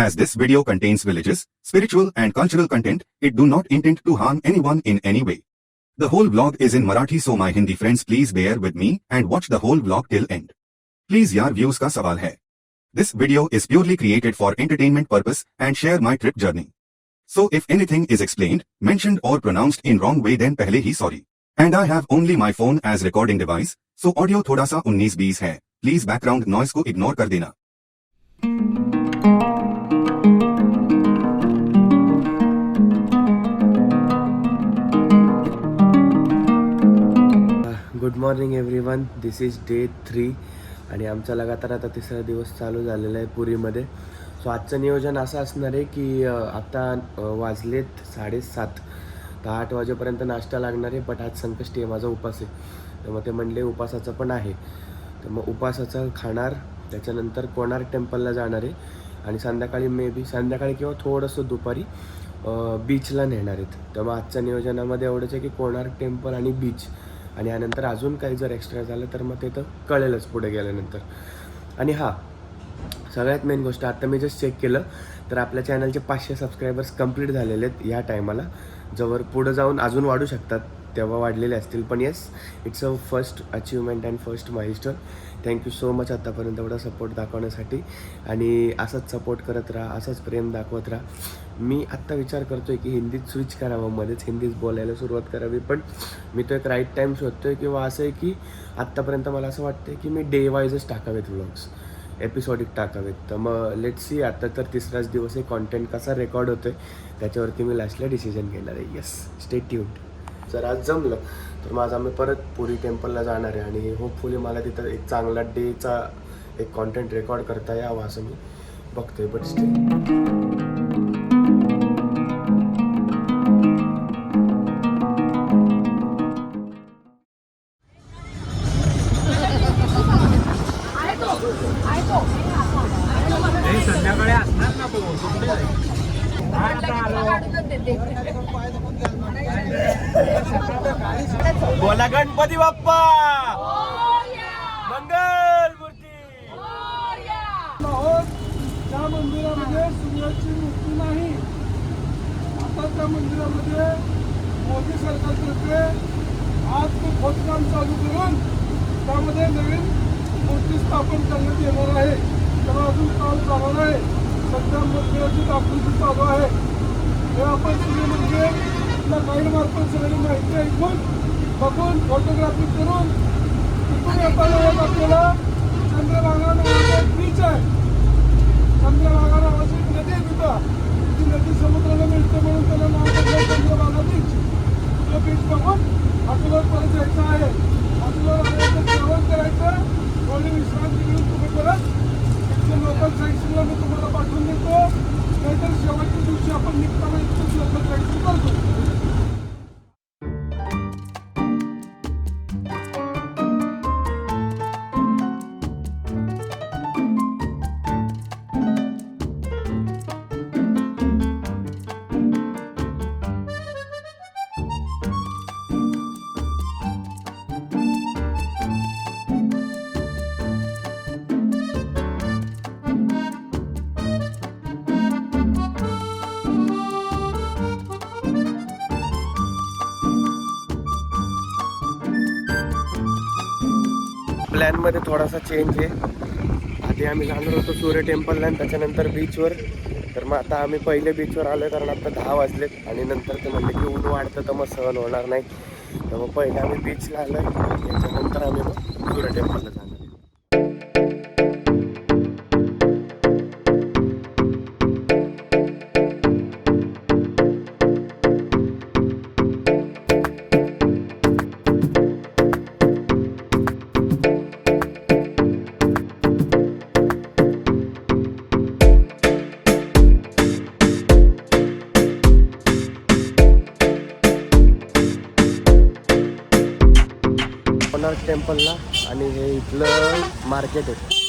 As this video contains religious, spiritual and cultural content, it do not intend to harm anyone in any way. The whole vlog is in Marathi, so my Hindi friends please bear with me and watch the whole vlog till end. Please यार views का सवाल है. This video is purely created for entertainment purpose and share my trip journey. So if anything is explained, mentioned or pronounced in wrong way then पहले ही sorry. And I have only my phone as recording device, so audio थोड़ा सा 19-20 है. Please background noise को ignore कर देना. Good morning everyone, this is day 3 आणि आमचा लगातार आता तिसरा दिवस चालू झालेला आहे पुरीमध्ये. सो आजचं नियोजन असं असणार आहे की आता वाजलेत 7:30, तर 8 वाजेपर्यंत नाश्ता लागणार आहे. बट आज संकष्टी आहे, माझा उपास आहे, तर मग ते म्हणले उपासाचं पण आहे, तर मग उपासाचं खाणार. त्याच्यानंतर कोणार्क टेम्पलला जाणार आहे आणि संध्याकाळी संध्याकाळी किंवा थोडंसं दुपारी बीचला नेणार आहेत. तर मग आजच्या नियोजनामध्ये एवढंच आहे की कोणार्क टेम्पल आणि बीच, आणि यानंतर अजून काही जर एक्स्ट्रा झालं तर मग ते तर कळेलच पुढे गेल्यानंतर. आणि हां, सगळ्यात मेन गोष्ट, आता मी जस्ट चेक केलं तर आपल्या चॅनलचे 500 सबस्क्रायबर्स कंप्लीट झालेले आहेत या टायमाला. जवळ पुढं जाऊन अजून वाढू शकतात, तेव्हा वाढलेले असतील, पण yes, it's a first achievement and first milestone. Thank you so much आत्तापर्यंत एवढा सपोर्ट दाखवण्यासाठी, आणि असंच सपोर्ट करत राहा, असंच प्रेम दाखवत राहा. मी आत्ता विचार करतो आहे की हिंदीत स्विच करावं, मध्येच हिंदीत बोलायला सुरुवात करावी, पण मी तो एक राईट टाईम शोधतो आहे. किंवा असं आहे की आत्तापर्यंत मला असं वाटतं की मी डे वाईजच टाकावेत व्लॉग्स, एपिसोडिक टाकावेत. तर मग लेट्स सी, आता तर तिसराच दिवस आहे, कॉन्टेंट कसा रेकॉर्ड होतो आहे त्याच्यावरती मी लास्टला डिसिजन घेणार आहे. Yes, stay tuned. जर आज जमलं तर माझा मी परत पुरी टेम्पलला जाणार आहे आणि होपफुली मला तिथं एक चांगला डेचा एक कॉन्टेंट रेकॉर्ड करता यावं असं मी बघतोय. बट स्टे संध्याकाळी असणार ना बोला गणपती बाप्पा मंगल मूर्ती. त्या मंदिरामध्ये सूर्याची मूर्ती नाही. आता त्या मंदिरामध्ये मोदी सरकारतर्फे आज ते खोदकाम चालू करून त्यामध्ये नवीन मूर्ती स्थापन करण्यात येणार आहे. त्याला अजून काम चालू आहे. सध्या मंदिराची दाखवणी चालू आहे. हे आपण सगळे म्हणजे आपल्या गाईडमार्फत सगळी माहिती ऐकून बघून फोटोग्राफी करून तिथून येताना आपल्याला चंद्रभागा नावाचा एक बीच आहे. चंद्रभागा नावाची एक नदी आहे तिथं. ती नदी समुद्राला मिळते म्हणून त्याला नाव पडलं चंद्रभागा बीच. तो बीच बघून आपल्याला परत जायचं आहे. आपल्याला जेवण करायचं, थोडी विश्रांती घेऊन तुम्ही परत लोकल साईट्सला मी तुम्हाला पाठवून देतो. नाहीतर शेवटच्या दिवशी आपण निघताना इथून लोकल साईट्स करतो. प्लॅनमध्ये थोडासा चेंज आहे. आधी आम्ही जाणार होतो सूर्य टेम्पलला आणि त्याच्यानंतर बीचवर. तर मग आता आम्ही पहिले बीचवर आलो आहे, कारण आता 10 वाजलेत आणि नंतर ते म्हणले की ऊन वाढतं तर मग सहन होणार नाही. तर मग पहिले आम्ही बीचला आलो आहे, त्याच्यानंतर आम्ही मग सूर्य टेम्पलला जाणार. कोणार्क टेम्पलला, आणि हे इथलं मार्केट आहे.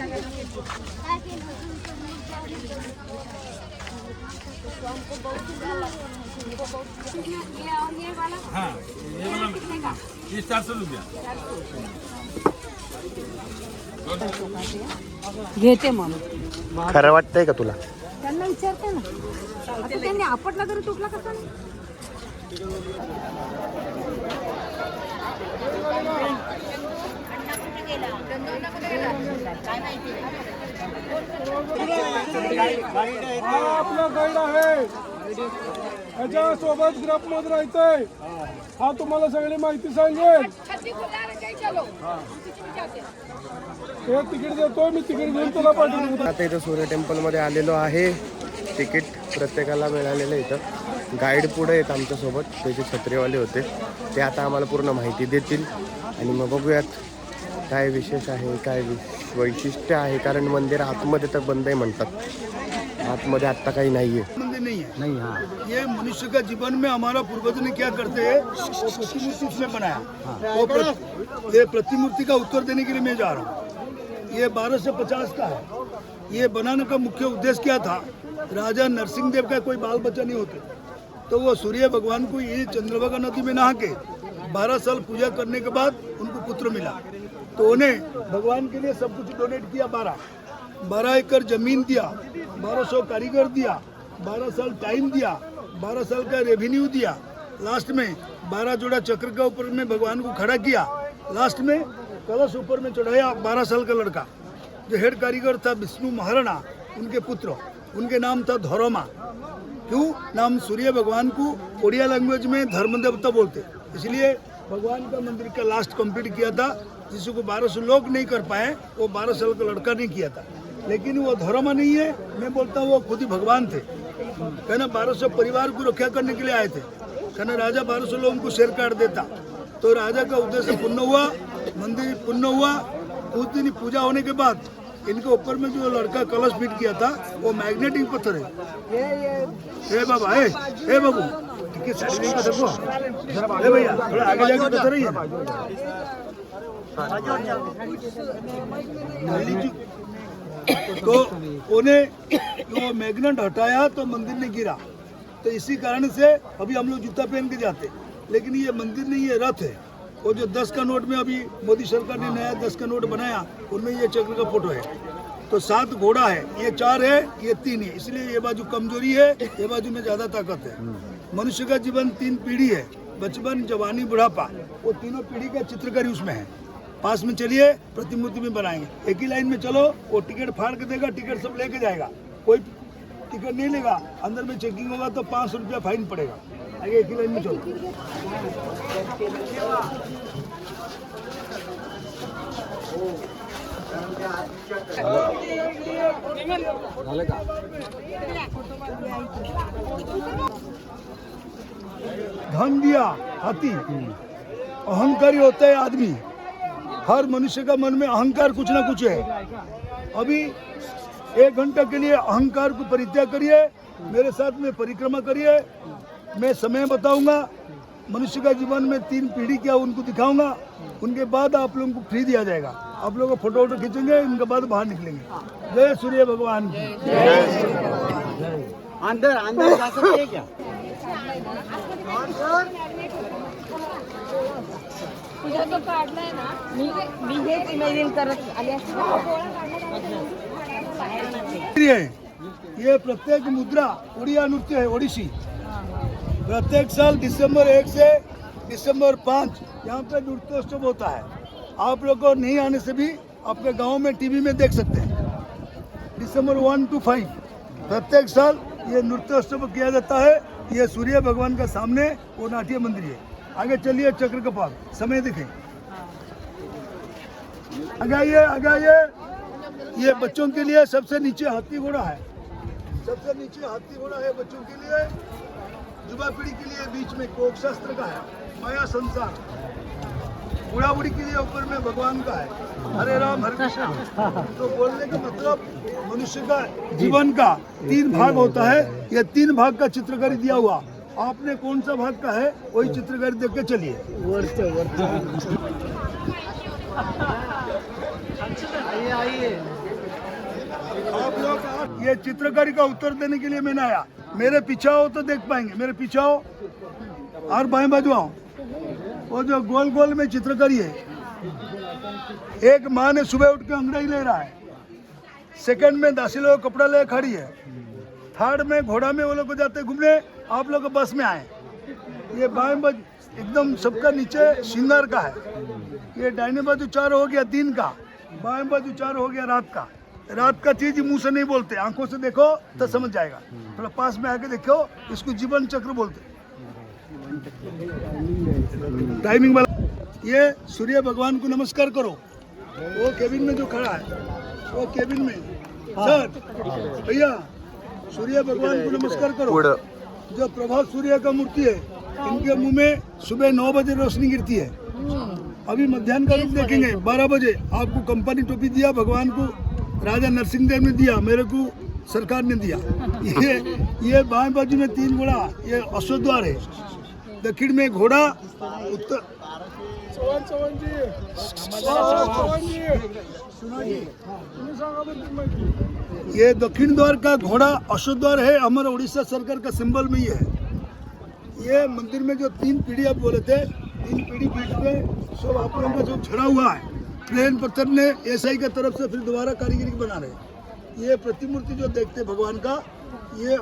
हाँ ये वाला 400 रुपया घेते मग खरं वाटतंय का तुला? त्यांना विचारते ना आता त्यांनी आपटला तरी तुटला कसा नाही हा आपला गाईड आहे. ह्याच्या सोबत ग्रुप मध्ये राहायचंय. हा तुम्हाला सगळी माहिती सांगेल. हे तिकीट देतो मी, तिकीट घेऊन तुला पाठवतो. आता इथं सूर्य टेम्पलमध्ये आलेलो आहे. तिकीट प्रत्येकाला मिळालेलं इथं. गाईड पुढे आहेत आमच्यासोबत, ते जे छत्रीवाले होते ते आता आम्हाला पूर्ण माहिती देतील आणि मग बघूयात काय विशेष आहे, काय वैशिष्ट्य आहे. कारण मंदिर आतमध्ये तर बंद आहे म्हणतात, आतमध्ये आत्ता काही नाही आहे. मंदिर नहीं है ये मनुष्य का जीवन में हमारा पूर्वज ने क्या करते हैं वो प्रतिमूर्ति उसने बनाया ये प्रतिमूर्ति का उत्तर देने के लिए मैं जा रहा हूँ। ये 1250 का है। ये बनाने का मुख्य उद्देश्य क्या था, राजा नरसिंह देव का कोई बाल बच्चा नहीं होते तो वो सूर्य भगवान को ये चंद्रभागा नदी में नहा के 12 साल पूजा करने के बाद उनको पुत्र मिला तो उन्हें भगवान के लिए सब कुछ डोनेट किया। 12 एकड़ जमीन दिया, 1200 कारीगर दिया, 12 साल टाइम दिया, 12 साल का रेवेन्यू दिया। लास्ट में 12 जोड़ा चक्र का ऊपर में भगवान को खड़ा किया। लास्ट में कलश ऊपर में चढ़ाया 12 साल का लड़का जो हेड कारीगर था विष्णु महाराणा, उनके पुत्र, उनके नाम था धरोमा। क्यों नाम सूर्य भगवान को ओडिया लैंग्वेज में धर्म देवता बोलते, इसलिए भगवान का मंदिर का लास्ट कंप्लीट किया था जिसको 1200 लोग नहीं कर पाए, वो 12 साल का लड़का नहीं किया था। लेकिन वो धर्म नहीं है, मैं बोलता हूँ वो खुद ही भगवान थे। कहना 1200 परिवार को रक्षा करने के लिए आए थे। कहना राजा 1200 लोगों को शेर काट देता तो राजा का उद्देश्य पूर्ण हुआ, मंदिर पूर्ण हुआ। कुछ दिन पूजा होने के बाद इनके ऊपर में जो लड़का कलश फिट किया था वो मैग्नेटिक पत्थर है। ए बाबा ए बाबू टिकट साइड का सबको ए भैया थोड़ा आगे जाके पत्थर ही है। तो उन्हें वो मैग्नेट हटाया तो मंदिर ने गिरा। तो इसी कारण से अभी हम लोग जूता पहन के जाते, लेकिन ये मंदिर नहीं, ये रथ है। वो जो 10 का नोट में अभी मोदी सरकार ने नया 10 का नोट बनाया उनमें ये चक्र का फोटो है। तो 7 घोड़ा है, ये 4 है, ये 3 है, इसलिए ये बाजू कमजोरी है, ये बाजू में ज्यादा ताकत है। मनुष्य का जीवन 3 पीढ़ी है, बचपन, जवानी, बुढ़ापा। वो तीनों पीढ़ी का चित्रकारी उसमें है। पास में चलिए, प्रतिमूर्ति में बनाएंगे। एक ही लाइन में चलो, वो टिकट फाड़ के देगा, टिकट सब लेके जाएगा, कोई टिकट नहीं लेगा। अंदर में चेकिंग होगा तो 500 रुपया फाइन पड़ेगा। आगे एक ही लाइन में चलो। धन दिया हाथी, अहंकारी होता है आदमी। हर मनुष्य का मन में अहंकार कुछ ना कुछ है। अभी 1 घंटा के लिए अहंकार को परित्याग करिए, मेरे साथ में परिक्रमा करिए। मैं समय बताऊंगा, मनुष्य का जीवन में 3 पीढ़ी क्या उनको दिखाऊंगा। उनके बाद आप लोगों को फ्री दिया जाएगा। आप लोगों को फोटो खींचेंगे, उनके बाद बाहर निकलेंगे। जय सूर्य भगवान की। अंदर अंदर जा सकते हैं क्या? तुझा तो काढलाय ना, मी हेच इमॅजिन करत आले असते ये प्रत्येक मुद्रा उड़िया नृत्य है, ओडिसी। प्रत्येक साल दिसंबर 1 से दिसंबर 5 यहाँ पे नृत्योत्सव होता है। आप लोग को नहीं आने से भी अपने गांव में टीवी में देख सकते हैं। दिसंबर 1 to 5 प्रत्येक साल ये नृत्योत्सव किया जाता है। ये सूर्य भगवान का सामने वो नाट्य मंदिर है। आगे चलिए, चक्र कपाल समय दिखे। आगे आइए। ये बच्चों के लिए सबसे नीचे हाथी घोड़ा है, सबसे नीचे हाथी घोड़ा है बच्चों के लिए। युवा पीढ़ी के लिए बीच में कोक शास्त्र का है, माया संसार। बूढ़ा बूढ़ी के लिए ऊपर में भगवान का है, हरे राम हरे कृष्ण। तो बोलने का मतलब मनुष्य का जीवन का 3 भाग होता है। ये 3 भाग का चित्रकारी दिया हुआ। आपने कौन सा भाग का है वही चित्रकारी देख के चलिए। आइए ये चित्रकारी का उत्तर देने के लिए मैंने आया। मेरे पीछे आओ तो देख पाएंगे, मेरे पीछे आओ और बाएं बाजू आओ, वो जो गोल गोल में चित्रकारी है। एक माँ ने सुबह उठ के अंगड़ाई ले रहा है, सेकंड में दासी लोग कपड़ा ले खड़ी है, थर्ड में घोड़ा में वो लोग को जाते घूमने, आप लोग बस में आए। ये बाएं बाजू एकदम सबका नीचे श्रृंगार का है। ये दाहिने बाजू 4 हो गया दिन का, बाएं बाजू 4 हो गया रात का। रात का चीज मुंह से नहीं बोलते, आंखों से देखो तो समझ जाएगा। थोड़ा पास में आके देखो, इसको जीवन चक्र बोलते। टाइमिंग वाला ये सूर्य भगवान को नमस्कार करो। वो केबिन में जो खड़ा है, वो केबिन में सर भैया सूर्य भगवान को नमस्कार करो। जो प्रभात सूर्य का मूर्ति है, इनके मुंह में सुबह 9 बजे रोशनी गिरती है। अभी मध्याह्न का रूप देखेंगे 12 बजे। आपको कंपनी टोपी दिया, भगवान को राजा नरसिंह देव ने दिया, मेरे को सरकार ने दिया। ये बाएं बाजू में 3 घोड़ा, ये अश्वद्वार है। दक्षिण में घोड़ा, उत्तर चव्हाण जी तुम्ही सांगा बरं ती माहिती। ये दक्षिण द्वार का घोड़ा अश्वद्वार है, हमारा उड़ीसा सरकार का सिंबल में ही है। ये मंदिर में जो 3 पीढ़ी आप बोले थे, 3 पीढ़ी पीठ पे सब आप लोगों का जो छड़ा हुआ है, प्लेन पत्थर ने एसआई की तरफ से फिर दोबारा कारीगरी बना रहे। ये प्रतिमूर्ति जो देखते भगवान का, ये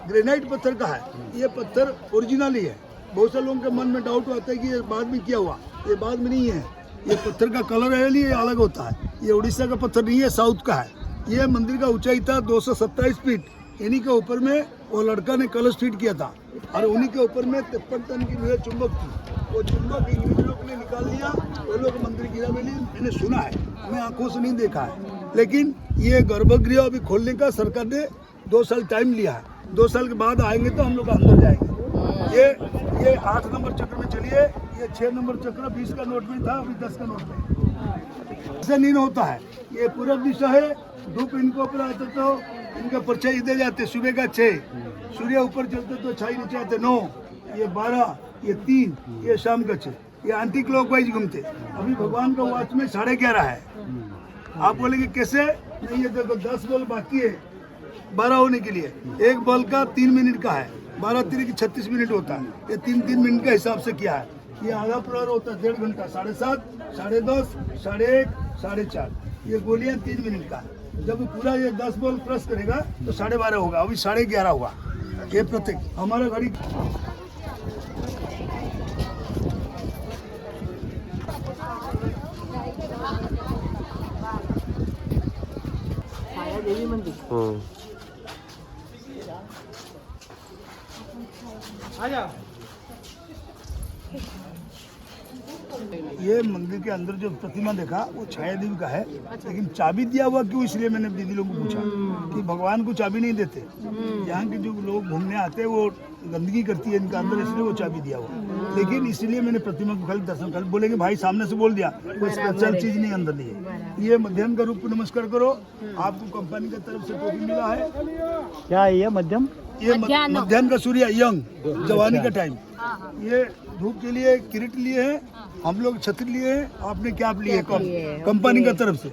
ग्रेनाइट पत्थर का है। ये पत्थर ओरिजिनल ही है। बहुत से लोगों के मन में डाउट आता है कि ये बाद में किया हुआ, ये बाद में नहीं है। ये पत्थर का कलर है, ये अलग होता है। ये उड़ीसा का पत्थर नहीं है, साउथ का है। ये मंदिर का ऊंचाई था 227 फीट। इन्हीं के ऊपर में वो लड़का ने कलश फिट किया था, और उन्हीं के ऊपर में 53 टन की जो चुंबक थी, वो चुंबक इंग्लिश लोग ने निकाल लिया। वो लोग मंदिर गिरा मिली, मैंने सुना है, मैं आंखों से नहीं देखा है। लेकिन ये गर्भगृह अभी खोलने का सरकार ने 2 साल टाइम लिया है। 2 साल के बाद आएंगे तो हम लोग अंदर जाएंगे। ये 8 नंबर चक्र में चलिए, ये 6 नंबर चक्र 20 का नोट में था, अभी 10 का नोट में। ऐसा नहीं होता है। ये पूर्व दिशा है, धूप इनको ऊपर आते तो इनका परछाई इधर जाते, सुबह का 6, सूर्य ऊपर चलते तो छाई नीचे आते 9, ये 12, ये 3, ये शाम का 6। ये एंटी क्लॉकवाइज घूमते। अभी भगवान का वॉच में 11:30 है। आप बोलेंगे कैसे? नहीं, ये देखो 10 बॉल बाकी है 12 होने के लिए। एक बॉल का 3 मिनट का है, 12 3 36 मिनट होता है। ये 3 मिनट का हिसाब से किया है। ये आधा प्रहर होता है 1.5 घंटा, 7:30, 10:30, 1:30, 4:30। ये गोलियां 3 मिनट का है। जब पूरा ये 10 बॉल क्रॉस करेगा तो 12:30 होगा, अभी 11:30 होगा। ये प्रत्येक हमारा घड़ी ये मंदिर के अंदर जो प्रतिमा देखा वो छाया देवी का है, लेकिन चाबी दिया हुआ क्यों, इसलिए मैंने दीदी लोगों को पूछा कि भगवान को चाबी नहीं देते। यहाँ के जो लोग घूमने आते हैं वो गंदगी करती है इनका अंदर, इसलिए वो चाबी दिया हुआ। लेकिन इसलिए मैंने प्रतिमा को खाली दर्शन कर, बोलेंगे भाई सामने से बोल दिया, कोई स्पेशल चीज नहीं अंदर नहीं है। ये मध्यम का रूप नमस्कार करो। आपको कंपनी की तरफ से टोपी मिला है। क्या है ये मध्यम? ये मध्याह्न का सूर्य, यंग जवानी का टाइम। ये धूप के लिए किरीट लिए हैं, हम लोग छतरी लिए हैं, आपने क्या लिए कंपनी का तरफ से।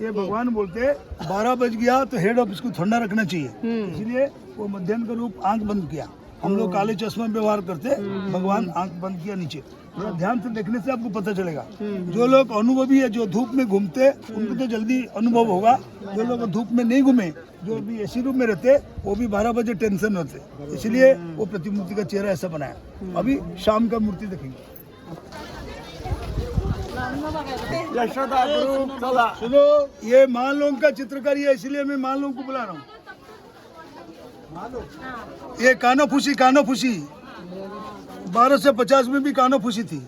ये भगवान बोलते हैं 12 बज गया तो हेड ऑफिस को ठंडा रखना चाहिए, इसलिए वो मध्याह्न का रूप आंख बंद किया। हम लोग काले चश्मा व्यवहार करते, भगवान आंख बंद किया नीचे। थोड़ा ध्यान से देखने से आपको पता चलेगा। जो लोग अनुभवी है, जो धूप में घूमते, उनको तो जल्दी अनुभव होगा। जो लोग धूप में नहीं घूमे, जो भी एसी रूम में रहते, वो भी 12 बजे टेंशन होते, इसलिए वो प्रतिमूर्ति का चेहरा ऐसा बनाया। अभी शाम का मूर्ति देखेंगे। सुनो, ये मानलों का चित्रकारी है, इसलिए मैं मानलों को बुला रहा हूँ। ये कानो फूसी 1250 में भी कानो फूसी थी।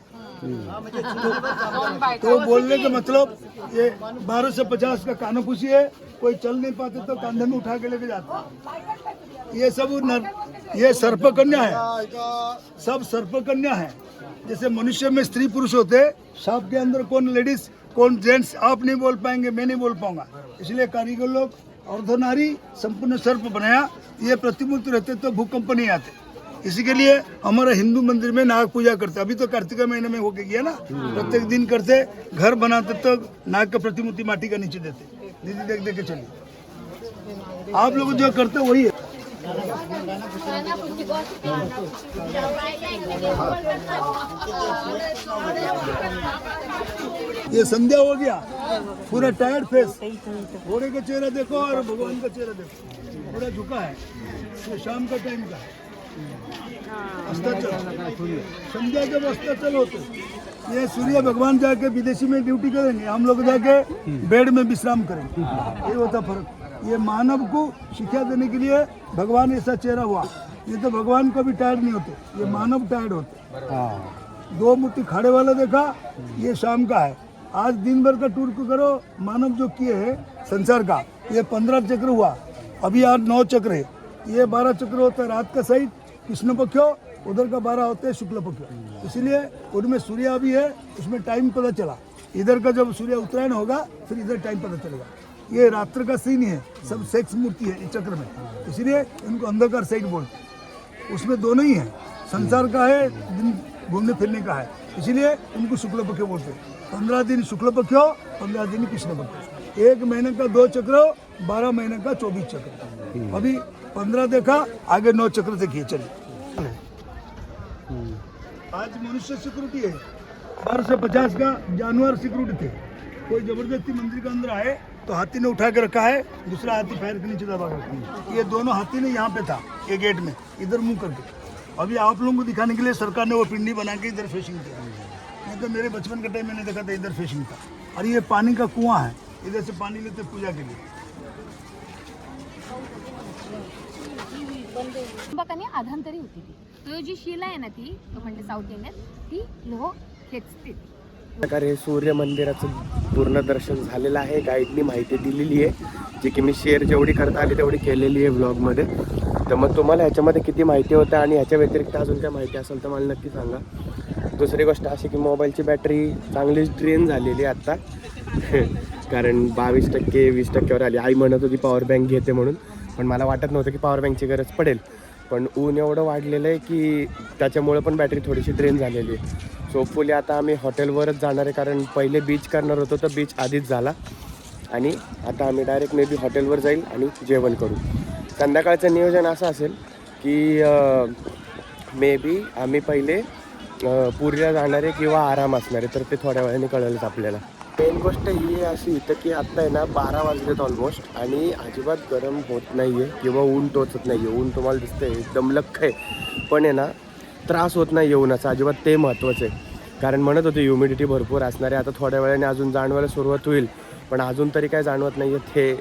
तो बोलने का मतलब ये 1250 का कानो फूसी है। कोई चल नहीं पाते तो कंधे में उठा के लेके जाता। ये सब ये सर्पकन्या है, सब सर्पकन्या है। जैसे मनुष्य में स्त्री पुरुष होते, सांप के अंदर कौन लेडीज कौन जेंट्स आप नहीं बोल पाएंगे, मैं नहीं बोल पाऊंगा। इसलिए कारीगर लोग अर्धनारी संपूर्ण सर्प बनाया। ये प्रतिमूर्ति रहते तो भूकंप नहीं आते। इसी के लिए हमारा हिंदू मंदिर में नाग पूजा करते। अभी तो कार्तिक महीने में होके गया ना, प्रत्येक दिन करते। घर बनाते तो नाग का प्रतिमूर्ति माटी का नीचे देते। दीदी देख के चलिए। आप लोग जो करते हो वही है। ये संध्या हो गया, पूरा टायर्ड फेस, घोड़े का चेहरा देखो और भगवान का चेहरा देखो, पूरा झुका है। ये शाम का टाइम का है, अस्ताचल, संध्या जब अस्ताचल होते ये सूर्य भगवान जाके विदेशी में ड्यूटी करेंगे, हम लोग जाके बेड में विश्राम करेंगे। ये होता फर्क। ये मानव को शिक्षा देने के लिए भगवान ऐसा चेहरा हुआ, ये तो भगवान को भी टायर्ड नहीं होते, ये मानव टायर्ड होते। दो मूर्ति खाड़े वाला देखा, ये शाम का है। आज दिन भर का टूर को करो, मानव जो किए है संसार का, ये 15 चक्र हुआ, अभी आज 9 चक्र है। ये 12 चक्र होता है रात का साइड कृष्ण पक्षो, उधर का 12 होते हैं शुक्ल पक्षो। इसलिए उनमें सूर्य भी है, उसमें टाइम पता चला। इधर का जब सूर्य उत्तरायण होगा फिर इधर टाइम पता चलेगा। ये रात्र का सीन है, सब सेक्स मूर्ति है इस चक्र में, इसलिए इनको अंधकार साइड बोलते। उसमें दोनों ही है, संसार का है, दिन घूमने फिरने का है, इसीलिए उनको शुक्ल पक्ष बोलते हैं। 15 दिन शुक्ल पक्ष हो, 15 दिन कृष्ण पक्ष। 1 महीने का 2 चक्र हो, 12 महीने का 24 चक्र। अभी 15 देखा, आगे 9 चक्र देखिए। चलिए, आज मनुष्य सिक्योरिटी है, 12 से 50 का जानवर सिक्योरिटी थे। कोई जबरदस्ती मंदिर के अंदर आए तो हाथी ने उठा के रखा है, दूसरा हाथी पैर के नीचे दबा रखा है। ये दोनों हाथी ने यहाँ पे था, ये गेट में इधर मुंह करके। अभी आप लोगों को दिखाने के लिए सरकार ने वो पिंडी बना के इधर फेसिंग किया। नहीं तो मेरे बचपन के टाइम मैंने देखा था इधर फेसिंग था। और ये पानी का कुआं है, इधर से पानी लेते पूजा के लिए। कुंभकानी आधांतरी होती ती. तो जी शिला आहे ना ती म्हणजे साऊथ इंडियन ती लोह खेचते. प्रकारे सूर्य मंदिराचं पूर्ण दर्शन झालेलं आहे. गाईडनी माहिती दिलेली आहे, जी की मी शेअर जेवढी करता आली तेवढी केलेली आहे व्लॉगमध्ये. तर मग तुम्हाला ह्याच्यामध्ये किती माहिती होतं आणि ह्याच्या व्यतिरिक्त अजून काय माहिती असेल तर मला नक्की सांगा. दुसरी गोष्ट अशी की मोबाईलची बॅटरी चांगलीच ड्रेन झालेली आहे आत्ता, कारण 22% 20%वर आली. आई म्हणत होती पॉवर बँक घेते म्हणून, पण मला वाटत नव्हतं की पॉवर बँकची गरज पडेल. पण ऊन एवढं वाढलेलं आहे की त्याच्यामुळं पण बॅटरी थोडीशी ड्रेन झालेली आहे. सो होपफुली आता आम्ही हॉटेलवरच जाणार आहे, कारण पहिले बीच करणार होतो तर बीच आधीच झाला आणि आता आम्ही डायरेक्ट मे बी हॉटेलवर जाईल आणि जेवण करू. संध्याकाळचं नियोजन असं असेल की मे बी आम्ही पहिले पुरीला जाणार आहे किंवा आराम असणार आहे, तर ते थोड्या वेळाने कळेलच आपल्याला. मेन गोष्ट ही अशी इथं की आत्ता आहे ना 12 वाजलेत ऑलमोस्ट आणि अजिबात गरम होत नाही आहे किंवा ऊन टोचत नाही आहे. ऊन तुम्हाला दिसतं आहे एकदम लख्ख आहे, पण आहे ना त्रास होत नाही उन्हाचा अजिबात, ते महत्त्वाचं आहे. कारण म्हणत होते ह्युमिडिटी भरपूर असणार आहे. आता थोड्या वेळाने अजून जाणवायला सुरुवात होईल, पण अजून तरी काय जाणवत नाही आहे.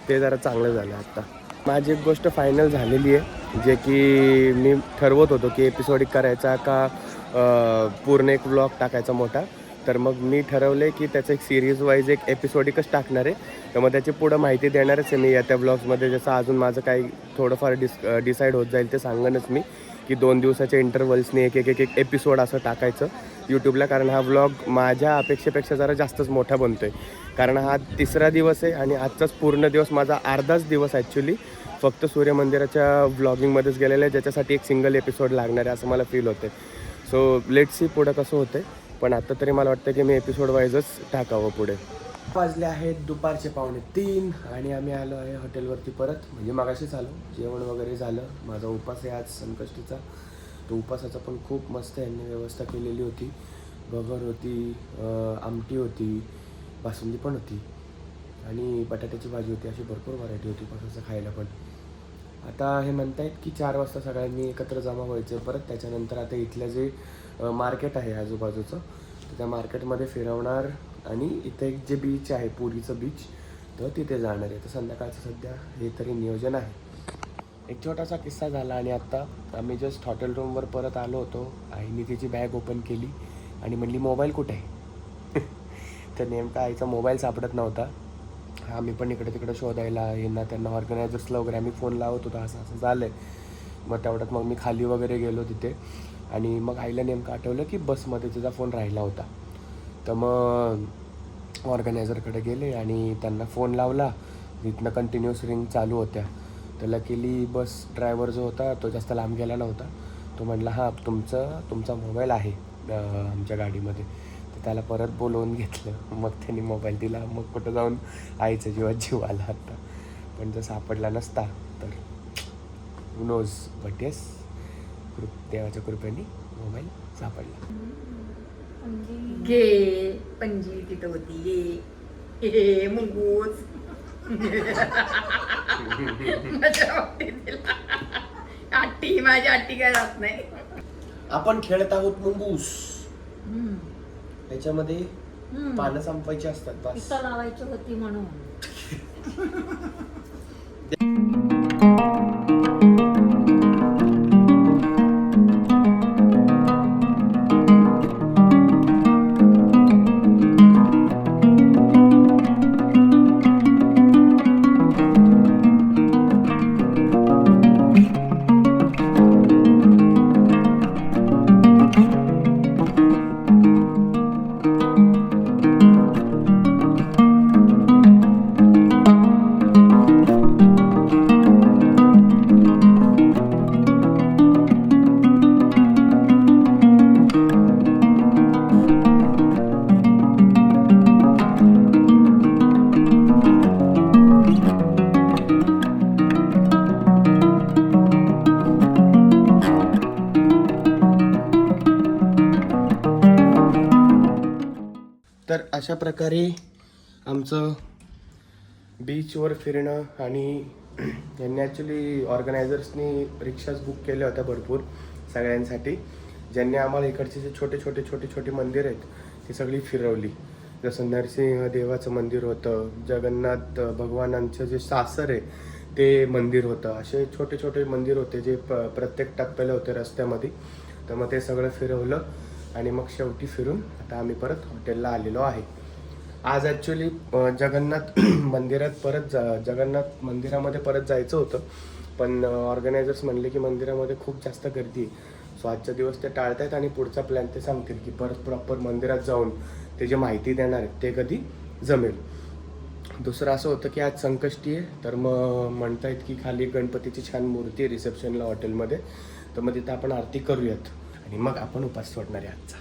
ते जरा चांगलं झालं. आत्ता माझी एक गोष्ट फायनल झालेली आहे, जे की मी ठरवत होतो की एपिसोडिक करायचा का पूर्ण एक व्लॉग टाकायचा मोठा. तर मग मी ठरवलं आहे की त्याचं एक सिरीज वाईज एक एपिसोडिकच टाकणार आहे. तर मग त्याची पुढं माहिती देणारच आहे मी त्या ब्लॉग्समध्ये. जसं अजून माझं काही थोडंफार डिसाईड होत जाईल ते सांगणच मी, की 2 दिवसाच्या इंटरवल्सने एक एपिसोड असं टाकायचं यूट्यूबला. कारण हा व्लॉग माझ्या अपेक्षेपेक्षा जरा जास्तच मोठा बनतो आहे, कारण हा 3रा दिवस आहे आणि आजचाच पूर्ण दिवस माझा अर्धाच दिवस ॲक्च्युली फक्त सूर्यमंदिराच्या व्लॉगिंगमध्येच गेलेलं आहे, ज्याच्यासाठी एक सिंगल एपिसोड लागणार आहे असं मला फील होते. सो लेट्स सी पुढं कसं होतं आहे, पण आता तरी मला वाटतं की मी एपिसोड वाईजच टाकावं पुढे. वाजले आहेत दुपारचे 2:45 आणि आम्ही आलो आहे हॉटेलवरती परत. म्हणजे मगाशीच आलो, जेवण वगैरे झालं. माझा उपास आहे आज संकष्टीचा, तो उपासाचा पण खूप मस्त यांनी व्यवस्था केलेली होती. भगर होती, आमटी होती, बासुंदी पण होती आणि बटाट्याची भाजी होती. अशी भरपूर व्हरायटी होती उपासाचं खायला. पण आता हे म्हणतायत की 4 वाजता सगळ्यांनी एकत्र जमा व्हायचं परत. त्याच्यानंतर आता इथलं जे मार्केट आहे आजूबाजूचं, तर त्या मार्केटमध्ये फिरवणार आणि इथं एक जे बीच आहे पुरीचं बीच, तर तिथे जाणार आहे. तर संध्याकाळचं सध्या हे तरी नियोजन आहे. एक छोटासा किस्सा झाला आणि आत्ता आम्ही जस्ट हॉटेल रूमवर परत आलो होतो. आईने तिची बॅग ओपन केली आणि म्हणली मोबाईल कुठे आहे. तर नेमका आईचा मोबाईल सापडत नव्हता. आम्ही पण इकडे तिकडे शोधायला यांना त्यांना ऑर्गनायझर्सला वगैरे आम्ही फोन लावत होतो, असं असं झालं आहे. मग तेवढ्यात मग मी खाली वगैरे गेलो तिथे आणि मग आईला नेमकं आठवलं की बसमध्ये तिचा फोन राहिला होता. तर मग ऑर्गनायझरकडे गेले आणि त्यांना फोन लावला. तिथनं कंटिन्युअस रिंग चालू होत्या. तर लकीली बस ड्रायव्हर जो होता तो जास्त लांब गेला नव्हता. तो म्हटला हां तुमचा मोबाईल आहे आमच्या गाडीमध्ये. तर त्याला परत बोलवून घेतलं. मग त्यांनी मोबाईल दिला. मग कुठं जाऊन आईचा जीवात जीव आला आता. पण जर सापडला नसता तर नोज बट येस देवाच्या कृपेने मोबाईल सापडला. घे पंजी तिथं होती ये मुंगूस मजा वाटते तिला. आट्टी माझी आट्टी काय राहत नाही. आपण खेळत आहोत मुंगूस. त्याच्यामध्ये पानं संपायची असतात बस. पिसा लावायची होती म्हणून. तर अशा प्रकारे आमचं बीचवर फिरणं आणि यांनी ॲक्च्युली ऑर्गनायझर्सनी रिक्षाच बुक केल्या होत्या भरपूर सगळ्यांसाठी, ज्यांनी आम्हाला इकडचे जे छोटे छोटे मंदिर आहेत ती सगळी फिरवली. जसं नरसिंह देवाचं मंदिर होतं, जगन्नाथ भगवानांचं जे सासर आहे ते मंदिर होतं, असे छोटे छोटे मंदिर होते जे प्रत्येक टप्प्याला होते रस्त्यामध्ये. तर मग ते सगळं फिरवलं आणि मग शेवटी फिरून आता आम्ही परत हॉटेलला आलेलो आहे. आज ॲक्च्युली जगन्नाथ मंदिरामध्ये परत जायचं होतं, पण ऑर्गनायझर्स म्हणले की मंदिरामध्ये खूप जास्त गर्दी आहे. सो आजचा दिवस ते टाळतायत आणि पुढचा प्लॅन ते सांगतील की परत प्रॉपर मंदिरात जाऊन ते जे माहिती देणार आहेत ते कधी जमेल. दुसरं असं होतं की आज संकष्टी आहे, तर मग म्हणतायत की खाली गणपतीची छान मूर्ती आहे रिसेप्शनला हॉटेलमध्ये, तर मग तिथं आपण आरती करूयात आणि मग आपण उपास सोडणार आहे आजचा.